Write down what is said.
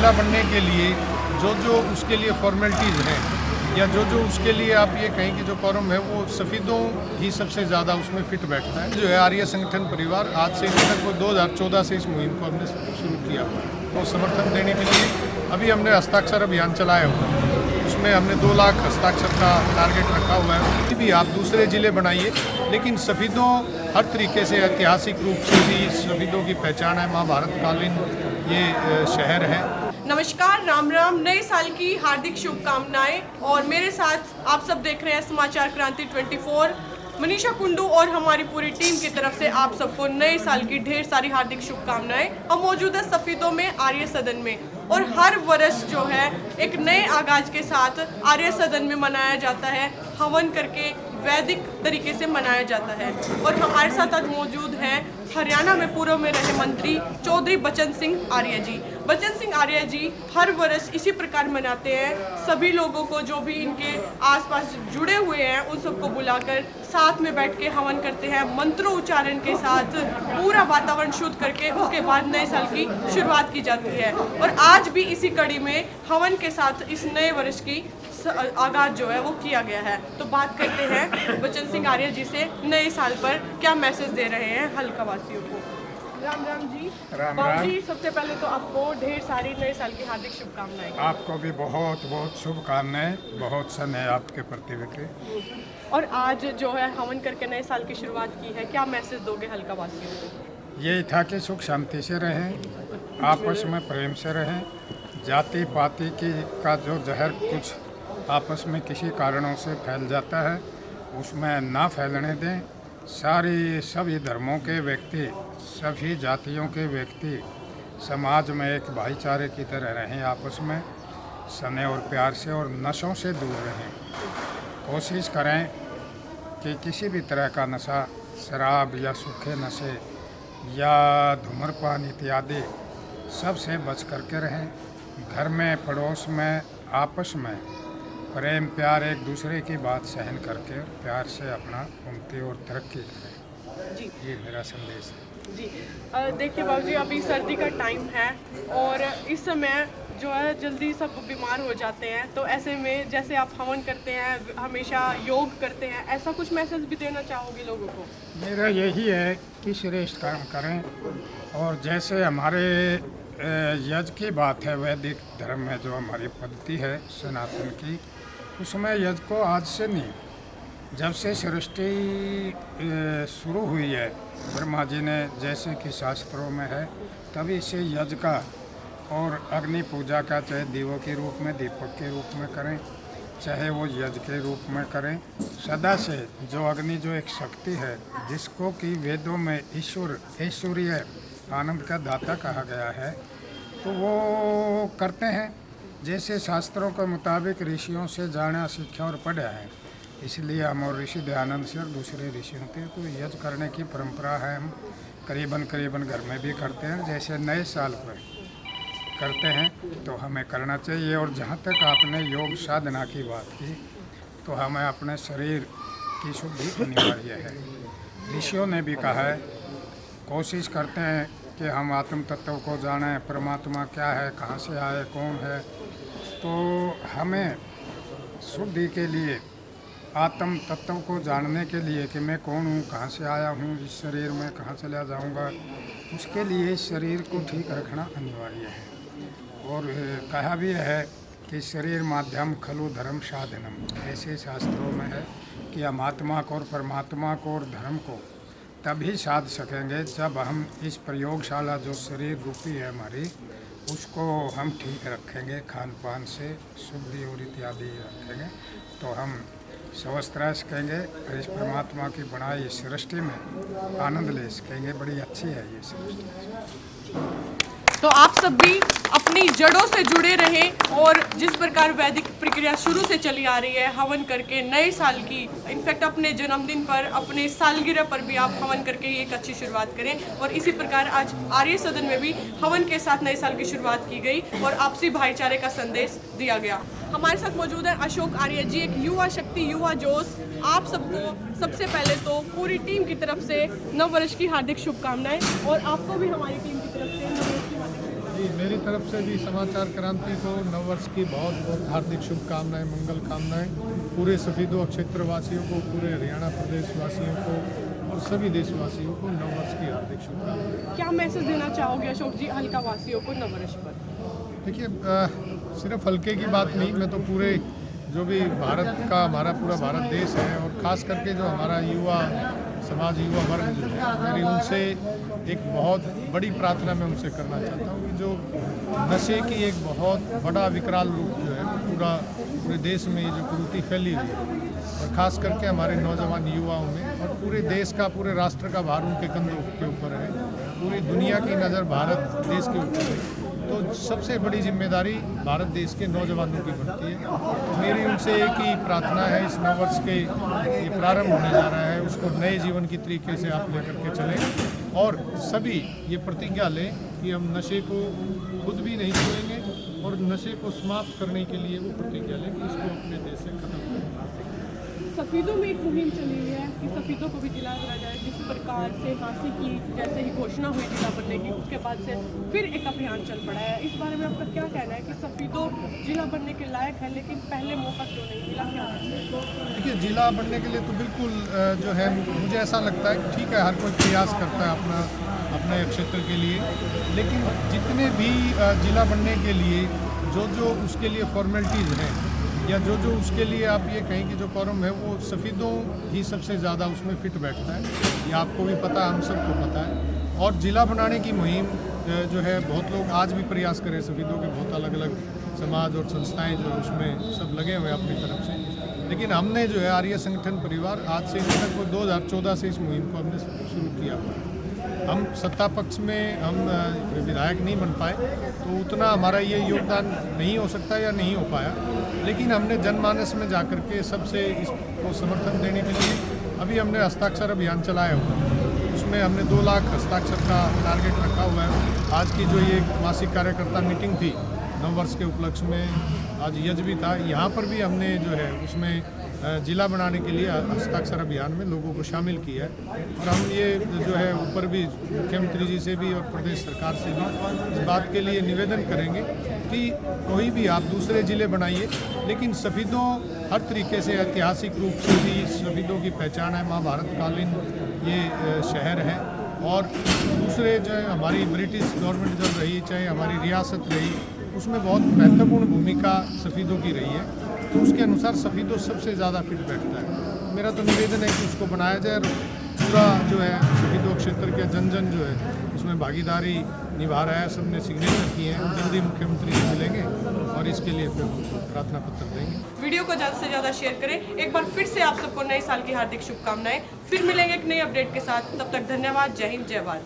जिला बनने के लिए जो उसके लिए फॉर्मेलिटीज़ हैं या जो उसके लिए आप ये कहें कि जो कॉरम है वो सफ़ीदों ही सबसे ज़्यादा उसमें फिट बैठता है। जो है आर्य संगठन परिवार आज से तक वो 2014 से इस मुहिम को हमने शुरू किया हुआ है। तो समर्थन देने के लिए अभी हमने हस्ताक्षर अभियान चलाया हुआ है, उसमें हमने 2 लाख हस्ताक्षर का टारगेट रखा हुआ है। भी आप दूसरे ज़िले बनाइए, लेकिन सफ़ीदों हर तरीके से ऐतिहासिक रूप से भी सफ़ीदों की पहचान है। महाभारत कालीन ये शहर है। नमस्कार, राम राम, नए साल की हार्दिक शुभकामनाएं। और मेरे साथ आप सब देख रहे हैं समाचार क्रांति 24। मनीषा कुंडू और हमारी पूरी टीम की तरफ से आप सबको नए साल की ढेर सारी हार्दिक शुभकामनाएं। हम मौजूद है सफ़ीदों में आर्य सदन में, और हर वर्ष जो है एक नए आगाज के साथ आर्य सदन में मनाया जाता है, हवन करके वैदिक तरीके से मनाया जाता है। और हमारे साथ आज मौजूद हैं हरियाणा में पूर्व में रहे मंत्री चौधरी बचन सिंह आर्य जी। बचन सिंह आर्य जी हर वर्ष इसी प्रकार मनाते हैं। सभी लोगों को जो भी इनके आसपास जुड़े हुए हैं उन सबको बुलाकर साथ में बैठ के हवन करते हैं, मंत्रोच्चारण के साथ पूरा वातावरण शुद्ध करके उसके बाद नए साल की शुरुआत की जाती है। और आज भी इसी कड़ी में हवन के साथ इस नए वर्ष की आगाज जो है वो किया गया है। तो बात करते हैं बचन सिंह आर्य जी से, नए साल पर क्या मैसेज दे रहे हैं हल्का वासियों को। राम राम जी। राम बाबू राम। जी, सबसे पहले तो आपको ढेर सारी नए साल की हार्दिक शुभकामनाएं। आपको भी बहुत बहुत शुभकामनाएं, बहुत सन है आपके प्रति बेटे। और आज जो है हवन करके नए साल की शुरुआत की है, क्या मैसेज दोगे हल्का वासियों को? यही था कि सुख शांति से रहें, आपस में प्रेम से रहें, जाति पाति की का जो जहर कुछ आपस में किसी कारणों से फैल जाता है उसमें ना फैलने दें। सभी धर्मों के व्यक्ति, सभी जातियों के व्यक्ति समाज में एक भाईचारे की तरह रहें, आपस में स्नेह और प्यार से और नशों से दूर रहें। कोशिश करें कि किसी भी तरह का नशा, शराब या सूखे नशे या धूम्रपान इत्यादि सबसे बच करके रहें। घर में, पड़ोस में, आपस में प्रेम प्यार, एक दूसरे की बात सहन करके प्यार से अपना उन्नति और तरक्की करें। जी, ये मेरा संदेश है। जी। देखिए बाबू जी, अभी सर्दी का टाइम है और इस समय जो है जल्दी सब बीमार हो जाते हैं। तो ऐसे में जैसे आप हवन करते हैं, हमेशा योग करते हैं, ऐसा कुछ मैसेज भी देना चाहोगे लोगों को? मेरा यही है कि श्रेष्ठ कर्म करें। और जैसे हमारे यज्ञ की बात है, वैदिक धर्म में जो हमारी पद्धति है सनातन की, उसमें यज्ञ को आज से नहीं, जब से सृष्टि शुरू हुई है ब्रह्मा जी ने, जैसे कि शास्त्रों में है, तभी से यज्ञ का और अग्नि पूजा का, चाहे दीवों के रूप में, दीपक के रूप में करें, चाहे वो यज्ञ के रूप में करें, सदा से जो अग्नि जो एक शक्ति है जिसको कि वेदों में ऐश्वर्य आनंद का दाता कहा गया है, तो वो करते हैं जैसे शास्त्रों के मुताबिक ऋषियों से जाना, सीखा और पढ़ा है। इसलिए हम और ऋषि दयानंद से और दूसरे ऋषियों थे तो यज्ञ करने की परंपरा है। हम करीबन घर में भी करते हैं, जैसे नए साल पर करते हैं तो हमें करना चाहिए। और जहाँ तक आपने योग साधना की बात की, तो हमें अपने शरीर की शुद्धि अनिवार्य है। ऋषियों ने भी कहा है, कोशिश करते हैं कि हम आत्म तत्व को जानें, परमात्मा क्या है, कहाँ से आए, कौन है। तो हमें शुद्धि के लिए, आत्म तत्व को जानने के लिए कि मैं कौन हूँ, कहाँ से आया हूँ, इस शरीर में कहाँ चला जाऊँगा, उसके लिए इस शरीर को ठीक रखना अनिवार्य है। और कहा भी है कि शरीर माध्यम खलु धर्म साधनम, ऐसे शास्त्रों में है कि हम आत्मा को और परमात्मा को और धर्म को तभी साध सकेंगे जब हम इस प्रयोगशाला जो शरीर रूपी है हमारी, उसको हम ठीक रखेंगे, खान पान से शुद्धि और इत्यादि रखेंगे, तो हम स्वस्थ रह सकेंगे और इस परमात्मा की बनाई सृष्टि में आनंद ले सकेंगे। बड़ी अच्छी है ये सृष्टि। तो आप सब भी अपनी जड़ों से जुड़े रहें और जिस प्रकार वैदिक प्रक्रिया शुरू से चली आ रही है, हवन करके नए साल की, इनफैक्ट अपने जन्मदिन पर, अपने सालगिरह पर भी आप हवन करके एक अच्छी शुरुआत करें। और इसी प्रकार आज आर्य सदन में भी हवन के साथ नए साल की शुरुआत की गई और आपसी भाईचारे का संदेश दिया गया। हमारे साथ मौजूद है अशोक आर्य जी, एक युवा शक्ति, युवा जोश। आप सबको सबसे पहले तो पूरी टीम की तरफ से नव वर्ष की हार्दिक शुभकामनाएं और आपको भी हमारी टीम की तरफ से नव वर्ष की हार्दिक शुभकामनाएं। जी, मेरी तरफ से भी समाचार क्रांति को नववर्ष की बहुत बहुत हार्दिक शुभकामनाएं, मंगल कामनाएं। पूरे सफीदो क्षेत्र वासियों को, पूरे हरियाणा प्रदेश वासियों को और सभी देशवासियों को नववर्ष की हार्दिक शुभकामनाएं। क्या मैसेज देना चाहोगे अशोक जी हल्का वासियों को नववर्ष पर? देखिए, सिर्फ हल्के की बात नहीं, मैं तो पूरे जो भी भारत का हमारा पूरा भारत देश है और ख़ास करके जो हमारा युवा समाज, युवा वर्ग जो है, मेरी उनसे एक बहुत बड़ी प्रार्थना मैं उनसे करना चाहता हूँ कि जो नशे की एक बहुत बड़ा विकराल रूप जो है पूरे देश में ये जो कुरीति फैली हुई है और ख़ास करके हमारे नौजवान युवाओं में और पूरे देश का, पूरे राष्ट्र का भार उनके कंधों के ऊपर है, पूरी दुनिया की नज़र भारत देश के ऊपर है। तो सबसे बड़ी जिम्मेदारी भारत देश के नौजवानों की बनती है। मेरी उनसे एक ही प्रार्थना है, इस नववर्ष के ये प्रारंभ होने जा रहा है, उसको नए जीवन की तरीके से आप लेकर के चलें और सभी ये प्रतिज्ञा लें कि हम नशे को खुद भी नहीं छोड़ेंगे और नशे को समाप्त करने के लिए वो प्रतिज्ञा लें कि इसको अपने देश से खत्म करें। सफीदों में एक मुहिम चली हुई है कि सफीदों को भी जिला बनाया जाए। जिस प्रकार से हांसी की जैसे ही घोषणा हुई जिला बनने की, उसके बाद से फिर एक अभियान चल पड़ा है। इस बारे में आपका क्या कहना है कि सफीदों जिला बनने के लायक है, लेकिन पहले मौका क्यों नहीं मिला? क्या देखिए, जिला बनने के लिए तो बिल्कुल जो है मुझे ऐसा लगता है कि ठीक है, हर कोई प्रयास करता है अपने क्षेत्र के लिए, लेकिन जितने भी जिला बनने के लिए जो उसके लिए फॉर्मेलिटीज़ हैं या जो उसके लिए आप ये कहें कि जो कॉरम है वो सफ़ीदों ही सबसे ज़्यादा उसमें फिट बैठता है। ये आपको भी पता है, हम सबको पता है। और ज़िला बनाने की मुहिम जो है बहुत लोग आज भी प्रयास करें, सफ़ीदों के बहुत अलग अलग समाज और संस्थाएं जो है उसमें सब लगे हुए हैं अपनी तरफ से। लेकिन हमने जो है आर्य संगठन परिवार आज से तक वो 2014 से इस मुहिम को हमने शुरू किया हुआ है। हम सत्ता पक्ष में हम विधायक नहीं बन पाए तो उतना हमारा ये योगदान नहीं हो सकता या नहीं हो पाया, लेकिन हमने जनमानस में जाकर के सबसे इसको समर्थन देने के लिए अभी हमने हस्ताक्षर अभियान चलाया हुआ है। उसमें हमने 2 लाख हस्ताक्षर का टारगेट रखा हुआ है। आज की जो ये मासिक कार्यकर्ता मीटिंग थी नववर्ष के उपलक्ष्य में, आज यज्ञ भी था, यहाँ पर भी हमने जो है उसमें जिला बनाने के लिए हस्ताक्षर अभियान में लोगों को शामिल किया है। और हम ये जो है ऊपर भी मुख्यमंत्री जी से भी और प्रदेश सरकार से भी इस बात के लिए निवेदन करेंगे कि कोई भी आप दूसरे ज़िले बनाइए, लेकिन सफ़ीदों हर तरीके से ऐतिहासिक रूप से भी सफ़ीदों की पहचान है, महाभारत कालीन ये शहर है। और दूसरे जो है हमारी ब्रिटिश गवर्नमेंट जब रही, चाहे हमारी रियासत रही, उसमें बहुत महत्वपूर्ण भूमिका सफ़ीदों की रही है। तो उसके अनुसार सफ़ीदों सबसे ज़्यादा फिट बैठता है। मेरा तो निवेदन है कि उसको बनाया जाए और पूरा जो है सफ़ीदों क्षेत्र के जन जो है उसमें भागीदारी निभा रहा है, सबने सिग्नेचर किए हैं। जल्दी मुख्यमंत्री से मिलेंगे और इसके लिए फिर प्रार्थना पत्र देंगे। वीडियो को ज़्यादा से ज़्यादा शेयर करें। एक बार फिर से आप सबको नए साल की हार्दिक शुभकामनाएं। फिर मिलेंगे एक नई अपडेट के साथ, तब तक धन्यवाद। जय हिंद, जय भारत।